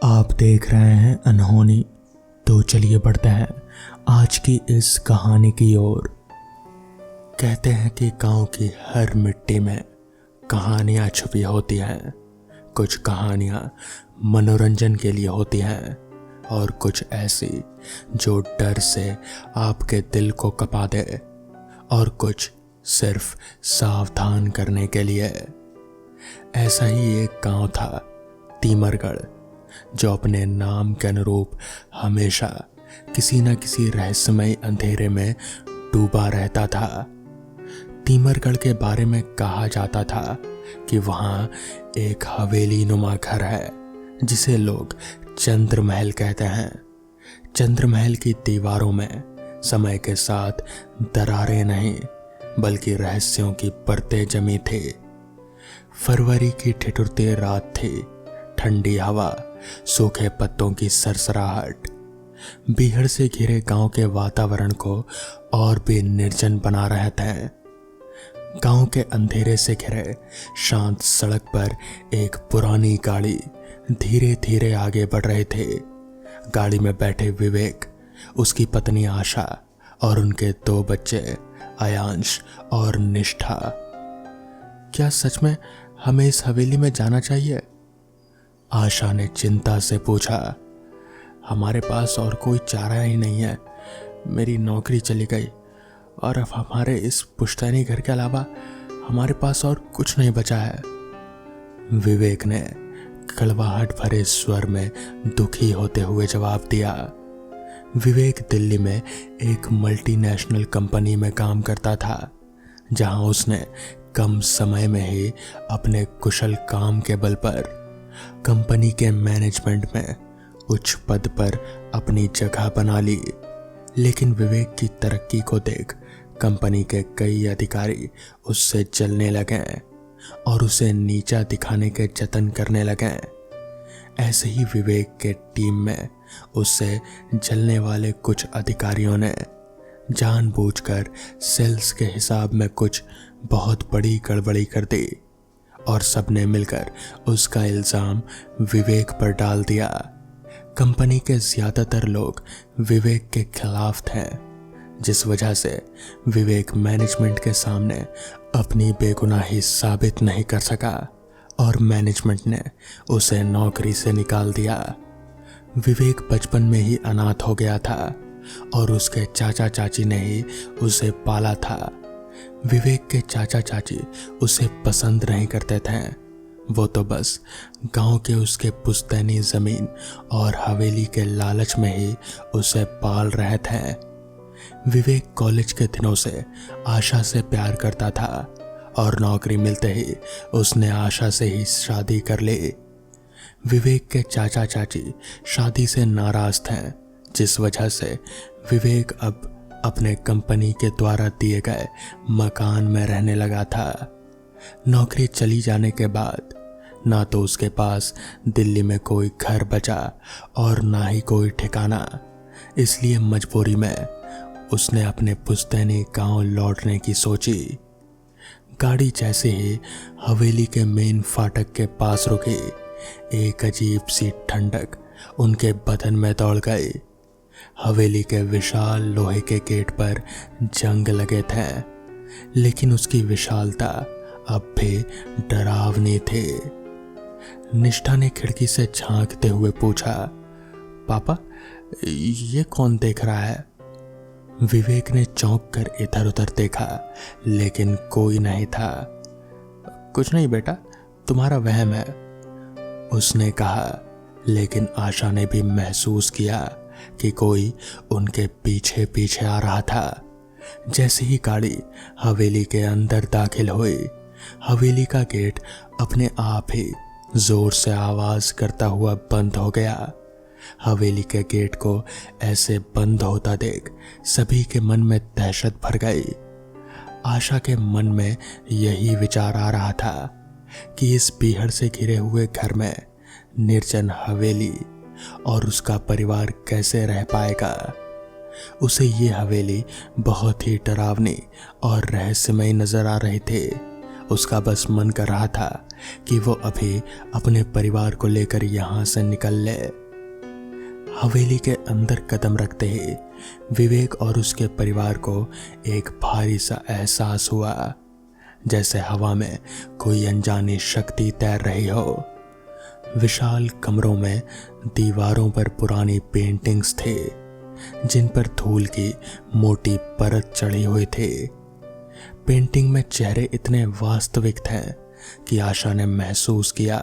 आप देख रहे हैं अनहोनी। तो चलिए बढ़ते हैं आज की इस कहानी की ओर। कहते हैं कि गांव की हर मिट्टी में कहानियां छुपी होती हैं। कुछ कहानियां मनोरंजन के लिए होती हैं और कुछ ऐसी जो डर से आपके दिल को कपा दे, और कुछ सिर्फ सावधान करने के लिए। ऐसा ही एक गांव था, तीमरगढ़, जो अपने नाम के अनुरूप हमेशा किसी न किसी रहस्यमय अंधेरे में डूबा रहता था। तीमरगढ़ के बारे में कहा जाता था कि वहाँ एक हवेली नुमा घर है जिसे लोग चंद्रमहल कहते हैं। चंद्रमहल की दीवारों में समय के साथ दरारें नहीं बल्कि रहस्यों की परतें जमी थी। फरवरी की ठिठुरती रात थी, ठंडी हवा, सूखे पत्तों की सरसराहट बीहड़ से घिरे गांव के वातावरण को और भी निर्जन बना रहे थे। गांव के अंधेरे से घिरे शांत सड़क पर एक पुरानी गाड़ी धीरे धीरे आगे बढ़ रही थी। गाड़ी में बैठे विवेक, उसकी पत्नी आशा और उनके 2 बच्चे आयांश और निष्ठा। क्या सच में हमें इस हवेली में जाना चाहिए? आशा ने चिंता से पूछा। हमारे पास और कोई चारा ही नहीं है। मेरी नौकरी चली गई और अब हमारे इस पुश्तैनी घर के अलावा हमारे पास और कुछ नहीं बचा है। विवेक ने कड़वाहट भरे स्वर में दुखी होते हुए जवाब दिया। विवेक दिल्ली में एक मल्टीनेशनल कंपनी में काम करता था, जहां उसने कम समय में ही अपने कुशल काम के बल पर कंपनी के मैनेजमेंट में उच्च पद पर अपनी जगह बना ली। लेकिन विवेक की तरक्की को देख कंपनी के कई अधिकारी उससे जलने लगे और उसे नीचा दिखाने के जतन करने लगे। ऐसे ही विवेक के टीम में उससे जलने वाले कुछ अधिकारियों ने जानबूझकर सेल्स के हिसाब में कुछ बहुत बड़ी गड़बड़ी कर दी और सबने मिलकर उसका इल्जाम विवेक पर डाल दिया। कंपनी के ज्यादातर लोग विवेक के खिलाफ थे, जिस वजह से विवेक मैनेजमेंट के सामने अपनी बेगुनाही साबित नहीं कर सका और मैनेजमेंट ने उसे नौकरी से निकाल दिया। विवेक बचपन में ही अनाथ हो गया था और उसके चाचा चाची ने ही उसे पाला था। विवेक के चाचा चाची उसे पसंद नहीं करते थे। वो तो बस गांव के उसके पुश्तैनी जमीन और हवेली के लालच में ही उसे पाल रहे थे। विवेक कॉलेज के दिनों से आशा से प्यार करता था और नौकरी मिलते ही उसने आशा से ही शादी कर ली। विवेक के चाचा चाची शादी से नाराज थे, जिस वजह से विवेक अब अपने कंपनी के द्वारा दिए गए मकान में रहने लगा था। नौकरी चली जाने के बाद ना तो उसके पास दिल्ली में कोई घर बचा और ना ही कोई ठिकाना। इसलिए मजबूरी में उसने अपने पुश्तैनी गांव लौटने की सोची। गाड़ी जैसे ही हवेली के मेन फाटक के पास रुकी, एक अजीब सी ठंडक उनके बदन में दौड़ गई। हवेली के विशाल लोहे के गेट पर जंग लगे थे, लेकिन उसकी विशालता अब भी डरावनी थी। निष्ठा ने खिड़की से झांकते हुए पूछा, पापा ये कौन देख रहा है? विवेक ने चौंक कर इधर उधर देखा, लेकिन कोई नहीं था। कुछ नहीं बेटा, तुम्हारा वहम है, उसने कहा। लेकिन आशा ने भी महसूस किया कि कोई उनके पीछे पीछे आ रहा था। जैसे ही गाड़ी हवेली के अंदर दाखिल हुई, हवेली का गेट अपने आप ही जोर से आवाज करता हुआ बंद हो गया। हवेली के गेट को ऐसे बंद होता देख सभी के मन में दहशत भर गई। आशा के मन में यही विचार आ रहा था कि इस बीहड़ से घिरे हुए घर में निर्जन हवेली और उसका परिवार कैसे रह पाएगा। उसे ये हवेली बहुत ही डरावनी और रहस्यमय नजर आ रही थी उसका बस मन कर रहा था कि वो अभी अपने परिवार को लेकर यहाँ से निकल ले। हवेली के अंदर कदम रखते ही विवेक और उसके परिवार को एक भारी सा एहसास हुआ, जैसे हवा में कोई अनजानी शक्ति तैर रही हो। विशाल कमरों में दीवारों पर पुरानी पेंटिंग्स थे जिन पर धूल की मोटी परत चढ़ी हुई थी। पेंटिंग में चेहरे इतने वास्तविक थे कि आशा ने महसूस किया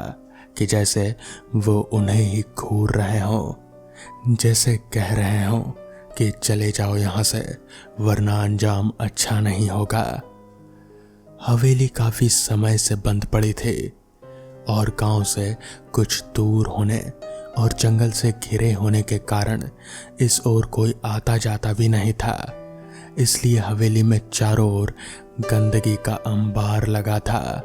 कि जैसे वो उन्हें ही घूर रहे हों, जैसे कह रहे हों कि चले जाओ यहाँ से वरना अंजाम अच्छा नहीं होगा। हवेली काफी समय से बंद पड़ी थी और गांव से कुछ दूर होने और जंगल से घिरे होने के कारण इस ओर कोई आता जाता भी नहीं था। इसलिए हवेली में चारों ओर गंदगी का अंबार लगा था।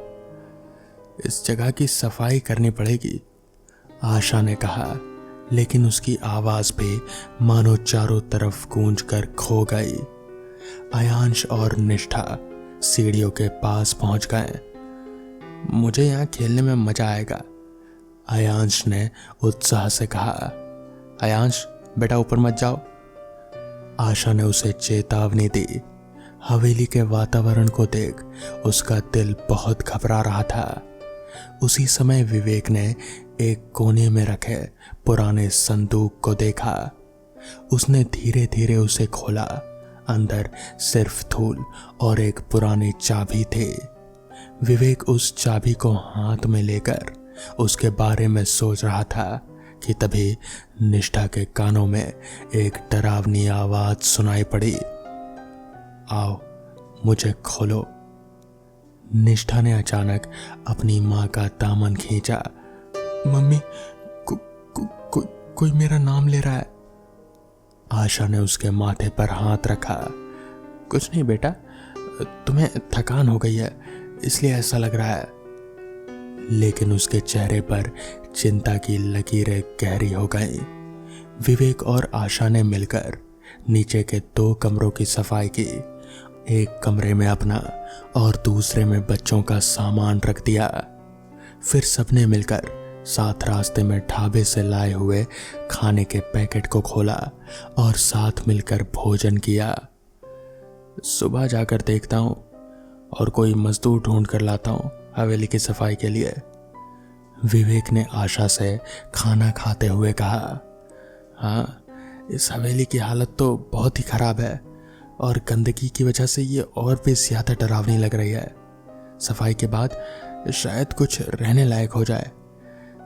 इस जगह की सफाई करनी पड़ेगी, आशा ने कहा, लेकिन उसकी आवाज भी मानो चारों तरफ गूंज कर खो गई। अयांश और निष्ठा सीढ़ियों के पास पहुंच गए। मुझे यहाँ खेलने में मजा आएगा, अयांश ने उत्साह से कहा। अयांश बेटा ऊपर मत जाओ, आशा ने उसे चेतावनी दी। हवेली के वातावरण को देख उसका दिल बहुत घबरा रहा था। उसी समय विवेक ने एक कोने में रखे पुराने संदूक को देखा। उसने धीरे धीरे उसे खोला। अंदर सिर्फ धूल और एक पुरानी चाबी थी। विवेक उस चाबी को हाथ में लेकर उसके बारे में सोच रहा था कि तभी निष्ठा के कानों में एक डरावनी आवाज सुनाई पड़ी। आओ मुझे खोलो। निष्ठा ने अचानक अपनी माँ का दामन खींचा। मम्मी कोई मेरा नाम ले रहा है। आशा ने उसके माथे पर हाथ रखा। कुछ नहीं बेटा, तुम्हें थकान हो गई है इसलिए ऐसा लग रहा है। लेकिन उसके चेहरे पर चिंता की लकीरें गहरी हो गईं। विवेक और आशा ने मिलकर नीचे के 2 कमरों की सफाई की। एक कमरे में अपना और दूसरे में बच्चों का सामान रख दिया। फिर सबने मिलकर साथ रास्ते में ढाबे से लाए हुए खाने के पैकेट को खोला और साथ मिलकर भोजन किया। सुबह जाकर देखता हूँ और कोई मजदूर ढूंढ कर लाता हूँ हवेली की सफाई के लिए, विवेक ने आशा से खाना खाते हुए कहा। हाँ, इस हवेली की हालत तो बहुत ही खराब है और गंदगी की वजह से ये और भी ज्यादा डरावनी लग रही है। सफाई के बाद शायद कुछ रहने लायक हो जाए,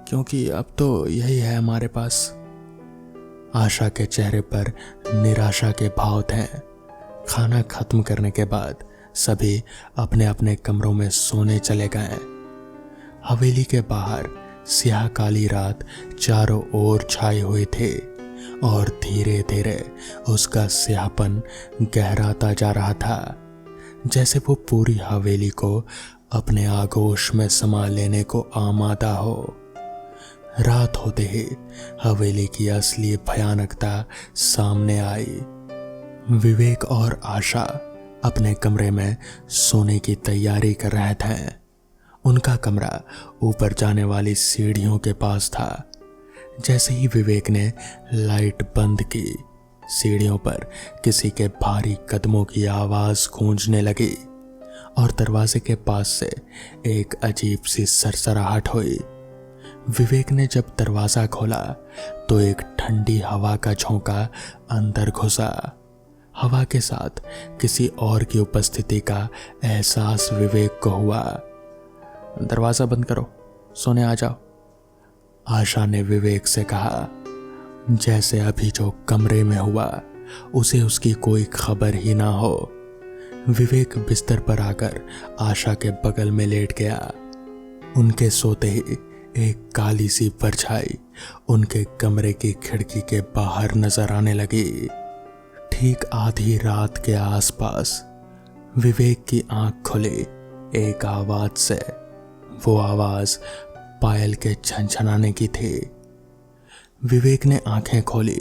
क्योंकि अब तो यही है हमारे पास। आशा के चेहरे पर निराशा के भाव थे। खाना खत्म करने के बाद सभी अपने अपने कमरों में सोने चले गए। हवेली के बाहर स्याह काली रात चारों ओर छाई हुई थी और धीरे धीरे उसका स्याहपन गहराता जा रहा था, जैसे वो पूरी हवेली को अपने आगोश में समा लेने को आमादा हो। रात होते ही हवेली की असली भयानकता सामने आई। विवेक और आशा अपने कमरे में सोने की तैयारी कर रहे थे। उनका कमरा ऊपर जाने वाली सीढ़ियों के पास था। जैसे ही विवेक ने लाइट बंद की, सीढ़ियों पर किसी के भारी कदमों की आवाज गूंजने लगी और दरवाजे के पास से एक अजीब सी सरसराहट हुई। विवेक ने जब दरवाजा खोला तो एक ठंडी हवा का झोंका अंदर घुसा। हवा के साथ किसी और की उपस्थिति का एहसास विवेक को हुआ। दरवाजा बंद करो, सोने आ जाओ, आशा ने विवेक से कहा। जैसे अभी जो कमरे में हुआ उसे उसकी कोई खबर ही ना हो। विवेक बिस्तर पर आकर आशा के बगल में लेट गया। उनके सोते ही एक काली सी परछाई उनके कमरे की खिड़की के बाहर नजर आने लगी। ठीक आधी रात के आसपास विवेक की आंख खुली एक आवाज से। वो आवाज पायल के छनछनाने की थी। विवेक ने आंखें खोली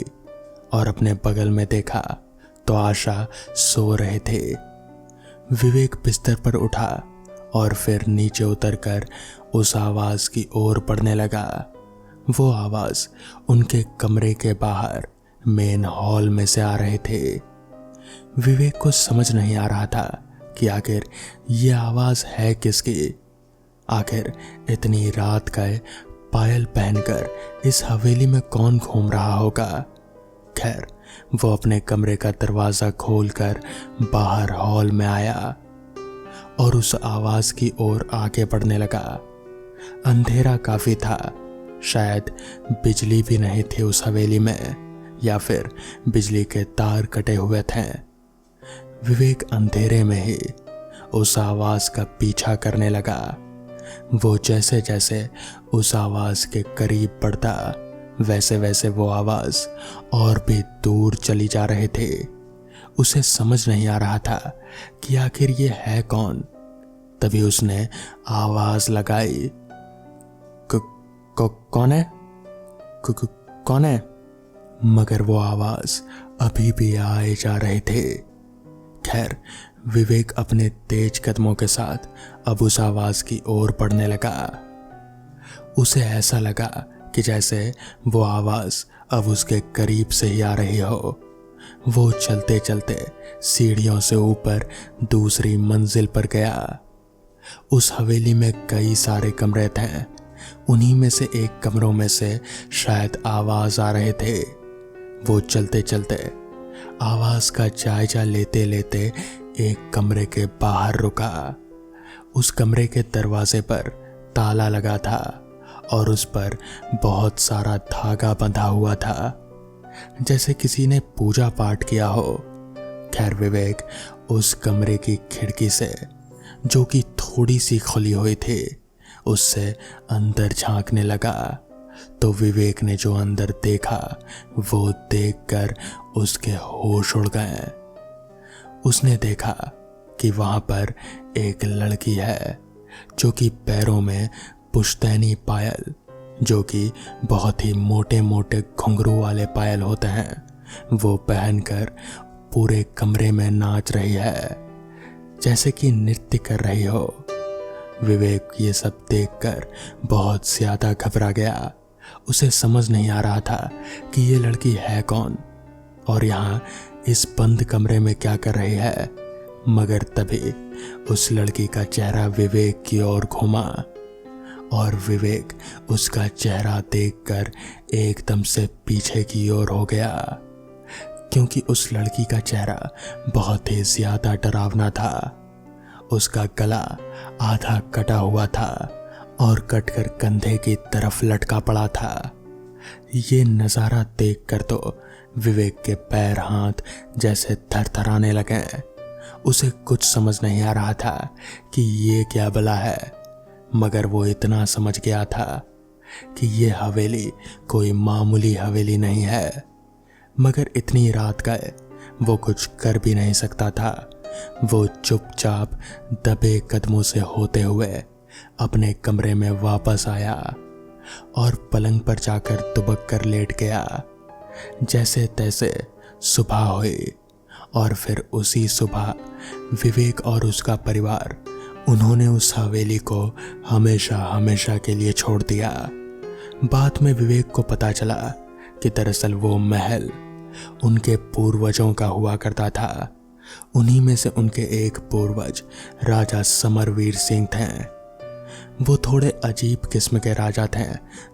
और अपने बगल में देखा तो आशा सो रहे थे। विवेक बिस्तर पर उठा और फिर नीचे उतरकर उस आवाज की ओर बढ़ने लगा। वो आवाज उनके कमरे के बाहर मेन हॉल में से आ रहे थे। विवेक को समझ नहीं आ रहा था कि आखिर ये आवाज है किसकी। आखिर इतनी रात का पायल पहनकर इस हवेली में कौन घूम रहा होगा। खैर, वो अपने कमरे का दरवाजा खोलकर बाहर हॉल में आया और उस आवाज की ओर आगे बढ़ने लगा। अंधेरा काफी था, शायद बिजली भी नहीं थी उस हवेली में, या फिर बिजली के तार कटे हुए थे। विवेक अंधेरे में ही उस आवाज का पीछा करने लगा। वो जैसे जैसे उस आवाज के करीब बढ़ता, वैसे वैसे वो आवाज और भी दूर चली जा रहे थे। उसे समझ नहीं आ रहा था कि आखिर ये है कौन। तभी उसने आवाज लगाई, कौन है? कौन है? मगर वो आवाज अभी भी आए जा रहे थे। खैर, विवेक अपने तेज कदमों के साथ अब उस आवाज की ओर बढ़ने लगा। उसे ऐसा लगा कि जैसे वो आवाज अब उसके करीब से ही आ रही हो। वो चलते चलते सीढ़ियों से ऊपर दूसरी मंजिल पर गया। उस हवेली में कई सारे कमरे थे। उन्हीं में से एक कमरों में से शायद आवाज आ रहे थे। वो चलते चलते आवाज का जायजा लेते लेते एक कमरे के बाहर रुका। उस कमरे के दरवाजे पर ताला लगा था और उस पर बहुत सारा धागा बंधा हुआ था, जैसे किसी ने पूजा पाठ किया हो। खैर, विवेक उस कमरे की खिड़की से, जो कि थोड़ी सी खुली हुई थी, उससे अंदर झांकने लगा। तो विवेक ने जो अंदर देखा वो देखकर उसके होश उड़ गए। उसने देखा कि वहां पर एक लड़की है जो कि पैरों में पुश्तैनी पायल, जो कि बहुत ही मोटे मोटे घुंघरू वाले पायल होते हैं, वो पहनकर पूरे कमरे में नाच रही है, जैसे कि नृत्य कर रही हो। विवेक ये सब देखकर बहुत ज्यादा घबरा गया। उसे समझ नहीं आ रहा था कि ये लड़की है कौन और यहाँ इस बंद कमरे में क्या कर रही है। मगर तभी उस लड़की का चेहरा विवेक की ओर घूमा और विवेक उसका चेहरा देखकर एकदम से पीछे की ओर हो गया, क्योंकि उस लड़की का चेहरा बहुत ही ज्यादा डरावना था। उसका गला आधा कटा हुआ था और कटकर कंधे की तरफ लटका पड़ा था। ये नज़ारा देखकर तो विवेक के पैर हाथ जैसे थरथराने लगे। उसे कुछ समझ नहीं आ रहा था कि ये क्या भला है, मगर वो इतना समझ गया था कि ये हवेली कोई मामूली हवेली नहीं है। मगर इतनी रात का वो कुछ कर भी नहीं सकता था। वो चुपचाप दबे कदमों से होते हुए अपने कमरे में वापस आया और पलंग पर जाकर दुबक कर लेट गया। जैसे तैसे सुबह हुई और फिर उसी सुबह विवेक और उसका परिवार, उन्होंने उस हवेली को हमेशा हमेशा के लिए छोड़ दिया। बाद में विवेक को पता चला कि दरअसल वो महल उनके पूर्वजों का हुआ करता था। उन्हीं में से उनके एक पूर्वज राजा समरवीर सिंह थे। वो थोड़े अजीब किस्म के राजा थे,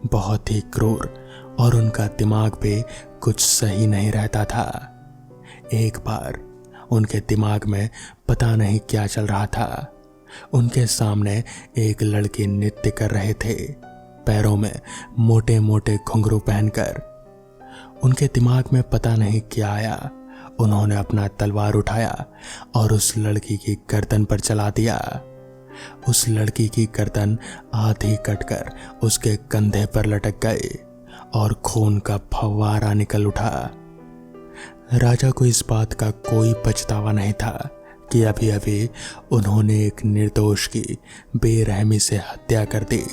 बहुत ही क्रूर, और उनका दिमाग भी कुछ सही नहीं रहता था। एक बार उनके दिमाग में पता नहीं क्या चल रहा था। उनके सामने एक लड़की नृत्य कर रहे थे, पैरों में मोटे मोटे घुंघरू पहनकर। उनके दिमाग में पता नहीं क्या आया। उन्होंने अपना तलवार उठाया और उस लड़की की गर्दन पर चला दिया। उस लड़की की गर्दन आधी कटकर उसके कंधे पर लटक गई और खून का फव्वारा निकल उठा। राजा को इस बात का कोई पछतावा नहीं था कि अभी अभी उन्होंने एक निर्दोष की बेरहमी से हत्या कर दी।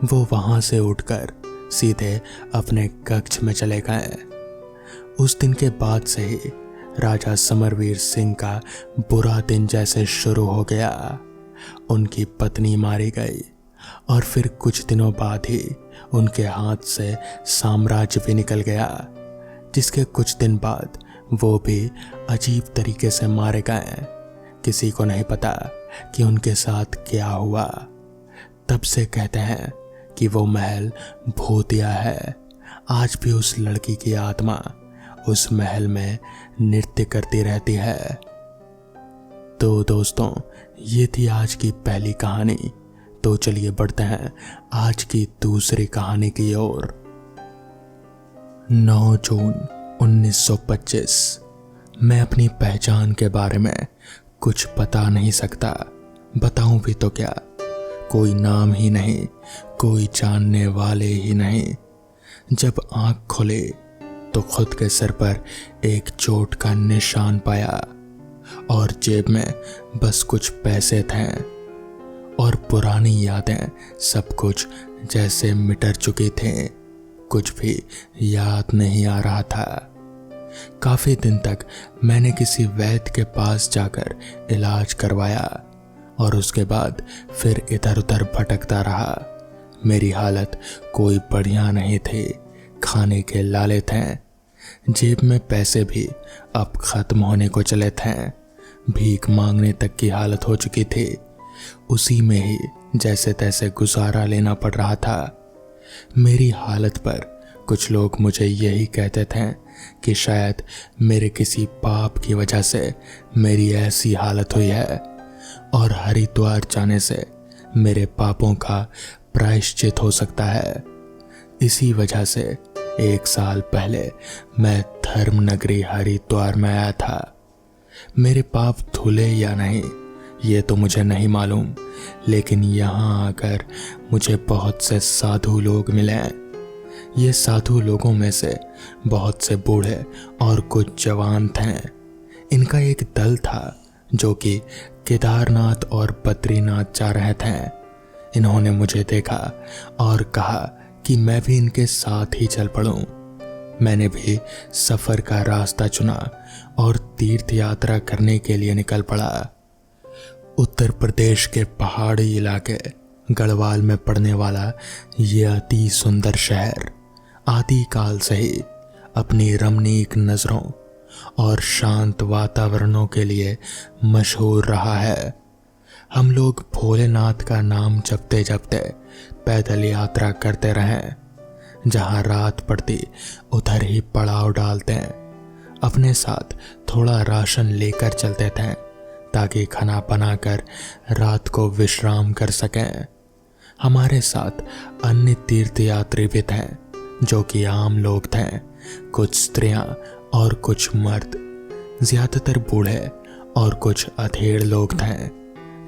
वो वहां से उठकर सीधे अपने कक्ष में चले गए। उस दिन के बाद से ही राजा समरवीर सिंह का बुरा दिन जैसे शुरू हो गया। उनकी पत्नी मारी गई और फिर कुछ दिनों बाद ही उनके हाथ से साम्राज्य भी निकल गया, जिसके कुछ दिन बाद वो भी अजीब तरीके से मारे गए। किसी को नहीं पता कि उनके साथ क्या हुआ। तब से कहते हैं कि वो महल भूतिया है। आज भी उस लड़की की आत्मा उस महल में नृत्य करती रहती है। तो दोस्तों, ये थी आज की पहली कहानी। तो चलिए बढ़ते हैं आज की दूसरी कहानी की ओर। 9 जून 1925। मैं अपनी पहचान के बारे में कुछ बता नहीं सकता। बताऊं भी तो क्या, कोई नाम ही नहीं, कोई जानने वाले ही नहीं। जब आंख खोले तो खुद के सर पर एक चोट का निशान पाया और जेब में बस कुछ पैसे थे और पुरानी यादें सब कुछ जैसे मिट चुकी थी। कुछ भी याद नहीं आ रहा था। काफी दिन तक मैंने किसी वैद्य के पास जाकर इलाज करवाया और उसके बाद फिर इधर उधर भटकता रहा। मेरी हालत कोई बढ़िया नहीं थी। खाने के लाले थे, जेब में पैसे भी अब खत्म होने को चले थे। भीख मांगने तक की हालत हो चुकी थी। उसी में ही जैसे तैसे गुजारा लेना पड़ रहा था। मेरी हालत पर कुछ लोग मुझे यही कहते थे कि शायद मेरे किसी पाप की वजह से मेरी ऐसी हालत हुई है और हरिद्वार जाने से मेरे पापों का प्रायश्चित हो सकता है। इसी वजह से 1 साल पहले मैं धर्म नगरी हरिद्वार में आया था। मेरे पाप धुले या नहीं ये तो मुझे नहीं मालूम, लेकिन यहाँ आकर मुझे बहुत से साधु लोग मिले। ये साधु लोगों में से बहुत से बूढ़े और कुछ जवान थे। इनका एक दल था जो कि केदारनाथ और बद्रीनाथ जा रहे थे। इन्होंने मुझे देखा और कहा कि मैं भी इनके साथ ही चल पड़ूं। मैंने भी सफर का रास्ता चुना और तीर्थ यात्रा करने के लिए निकल पड़ा। उत्तर प्रदेश के पहाड़ी इलाके गढ़वाल में पड़ने वाला ये अति सुंदर शहर आदिकाल से ही अपनी रमणीक नजरों और शांत वातावरणों के लिए मशहूर रहा है। हम लोग भोलेनाथ का नाम जपते जपते पैदल यात्रा करते रहे। जहां रात पड़ती उधर ही पड़ाव डालते हैं। अपने साथ थोड़ा राशन लेकर चलते थे ताकि खाना बनाकर रात को विश्राम कर सकें। हमारे साथ अन्य तीर्थयात्री भी थे जो कि आम लोग थे, कुछ स्त्रियां और कुछ मर्द, ज्यादातर बूढ़े और कुछ अधेड़ लोग थे,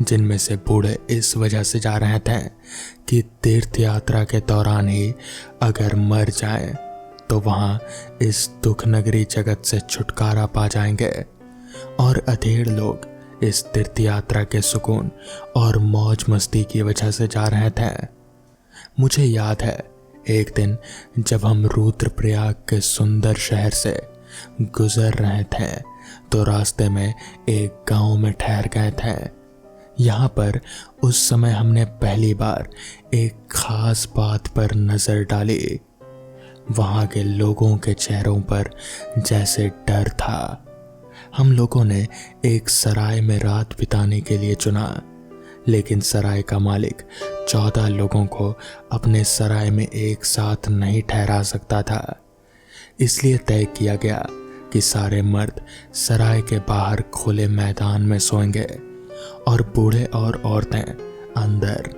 जिनमें से बूढ़े इस वजह से जा रहे थे कि तीर्थ यात्रा के दौरान ही अगर मर जाएं तो वहां इस दुख नगरी जगत से छुटकारा पा जाएंगे, और अधेड़ लोग इस तीर्थ यात्रा के सुकून और मौज मस्ती की वजह से जा रहे थे। मुझे याद है एक दिन जब हम रुद्रप्रयाग के सुंदर शहर से गुजर रहे थे तो रास्ते में एक गांव में ठहर गए थे। यहाँ पर उस समय हमने पहली बार एक खास बात पर नजर डाली। वहाँ के लोगों के चेहरों पर जैसे डर था। हम लोगों ने एक सराय में रात बिताने के लिए चुना, लेकिन सराय का मालिक 14 लोगों को अपने सराय में एक साथ नहीं ठहरा सकता था। इसलिए तय किया गया कि सारे मर्द सराय के बाहर खुले मैदान में सोएंगे और बूढ़े और औरतें अंदर।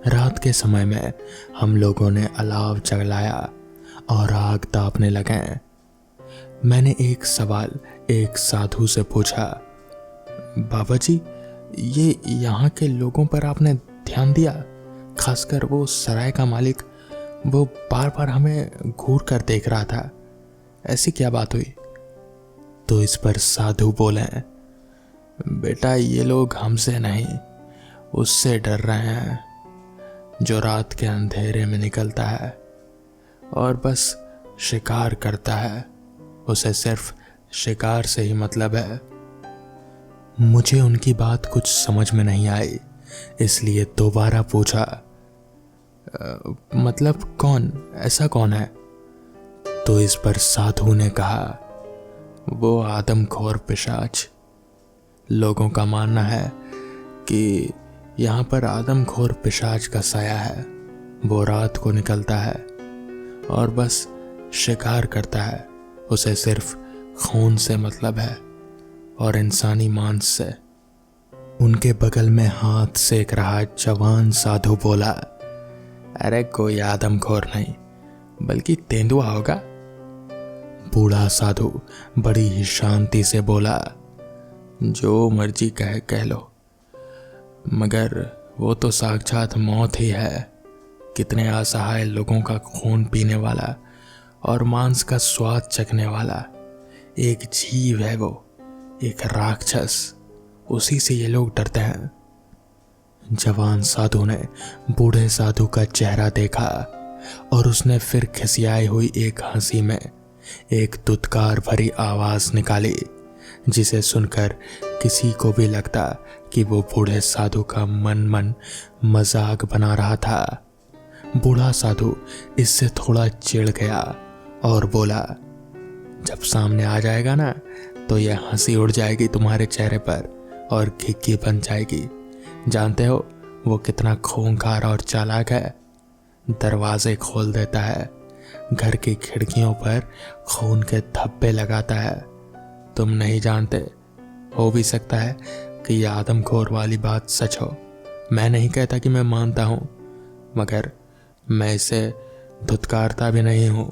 रात के समय में हम लोगों ने अलाव जलाया और आग तापने लगे। मैंने एक सवाल एक साधु से पूछा, बाबा जी, ये यहाँ के लोगों पर आपने ध्यान दिया? खासकर वो सराय का मालिक, वो बार बार हमें घूर कर देख रहा था। ऐसी क्या बात हुई? तो इस पर साधु बोले, बेटा, ये लोग हमसे नहीं उससे डर रहे हैं जो रात के अंधेरे में निकलता है और बस शिकार करता है। उसे सिर्फ शिकार से ही मतलब है। मुझे उनकी बात कुछ समझ में नहीं आई, इसलिए दोबारा पूछा, मतलब कौन, ऐसा कौन है? तो इस पर साधु ने कहा, वो आदमखोर पिशाच। लोगों का मानना है कि यहाँ पर आदमखोर पिशाच का साया है। वो रात को निकलता है और बस शिकार करता है। उसे सिर्फ खून से मतलब है और इंसानी मांस से। उनके बगल में हाथ सेक रहा जवान साधु बोला, अरे कोई आदमखोर नहीं, बल्कि तेंदुआ होगा। बूढ़ा साधु बड़ी ही शांति से बोला, जो मर्जी कह लो, मगर वो तो साक्षात मौत ही है। कितने असहाय लोगों का खून पीने वाला और मांस का स्वाद चखने वाला एक जीव है वो, एक राक्षस। उसी से ये लोग डरते हैं। जवान साधु ने बूढ़े साधु का चेहरा देखा और उसने फिर खिसियाई हुई एक हंसी में एक दुत्कार भरी आवाज निकाली, जिसे सुनकर किसी को भी लगता कि वो बूढ़े साधु का मन मजाक बना रहा था। बूढ़ा साधु इससे थोड़ा चिढ़ गया और बोला, जब सामने आ जाएगा ना तो यह हंसी उड़ जाएगी तुम्हारे चेहरे पर और खिक्की बन जाएगी। जानते हो वो कितना खूंखार और चालाक है? दरवाजे खोल देता है, घर की खिड़कियों पर खून के धब्बे लगाता है। तुम नहीं जानते, हो भी सकता है कि यह आदमखोर वाली बात सच हो। मैं नहीं कहता कि मैं मानता हूं, मगर मैं इसे धुतकारता भी नहीं हूं।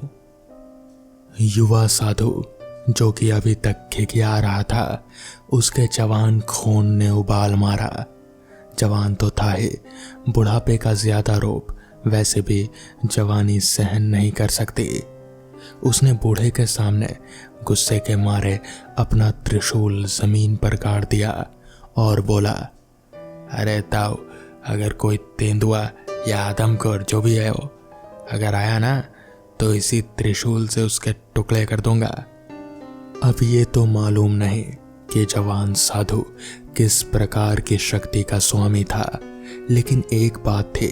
युवा साधु, जो कि अभी तक खिखिया रहा था, उसके जवान खून ने उबाल मारा। जवान तो था ही, बुढ़ापे का ज्यादा रूप वैसे भी जवानी सहन नहीं कर सकती। उसने बूढ़े के सामने गुस्से के मारे अपना त्रिशूल जमीन पर गाड़ दिया और बोला, अरे ताऊ, अगर कोई तेंदुआ या आदमखोर जो भी है वो अगर आया ना तो इसी त्रिशूल से उसके टुकड़े कर दूंगा। अब ये तो मालूम नहीं कि जवान साधु किस प्रकार की शक्ति का स्वामी था, लेकिन एक बात थी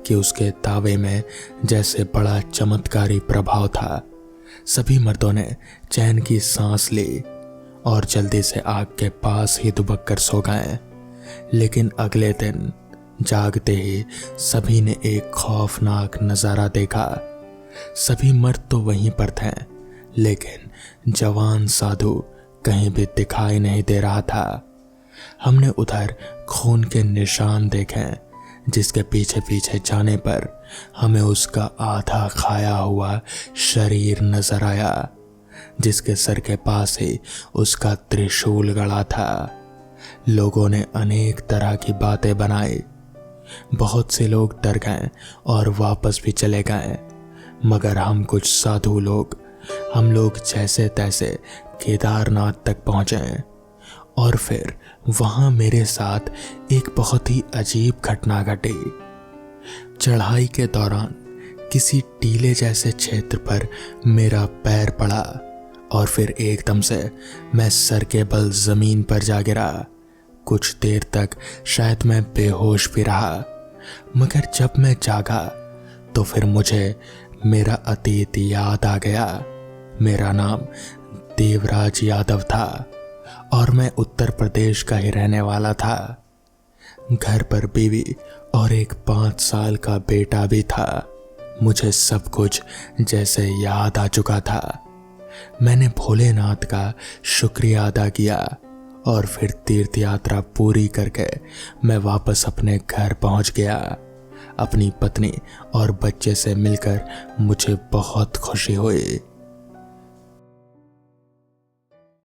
कि उसके दावे में जैसे बड़ा चमत्कारी प्रभाव था। सभी मर्दों ने चैन की सांस ली और जल्दी से आग के पास ही दुबक कर सो गए। लेकिन अगले दिन जागते ही सभी ने एक खौफनाक नजारा देखा। सभी मर्द तो वहीं पर थे, लेकिन जवान साधु कहीं भी दिखाई नहीं दे रहा था। हमने उधर खून के निशान देखे, जिसके पीछे पीछे जाने पर हमें उसका आधा खाया हुआ शरीर नजर आया, जिसके सर के पास ही उसका त्रिशूल गड़ा था। लोगों ने अनेक तरह की बातें बनाई। बहुत से लोग डर गए और वापस भी चले गए, मगर हम कुछ साधु लोग, हम लोग जैसे तैसे केदारनाथ तक पहुंचे और फिर वहां मेरे साथ एक बहुत ही अजीब घटना घटी। चढ़ाई के दौरान किसी टीले जैसे क्षेत्र पर मेरा पैर पड़ा और फिर एकदम से मैं सर के बल जमीन पर जा गिरा। कुछ देर तक शायद मैं बेहोश भी रहा, मगर जब मैं जागा तो फिर मुझे मेरा अतीत याद आ गया। मेरा नाम देवराज यादव था और मैं उत्तर प्रदेश का ही रहने वाला था। घर पर बीवी और एक 5 साल का बेटा भी था। मुझे सब कुछ जैसे याद आ चुका था। मैंने भोलेनाथ का शुक्रिया अदा किया और फिर तीर्थ यात्रा पूरी करके मैं वापस अपने घर पहुंच गया। अपनी पत्नी और बच्चे से मिलकर मुझे बहुत खुशी हुई।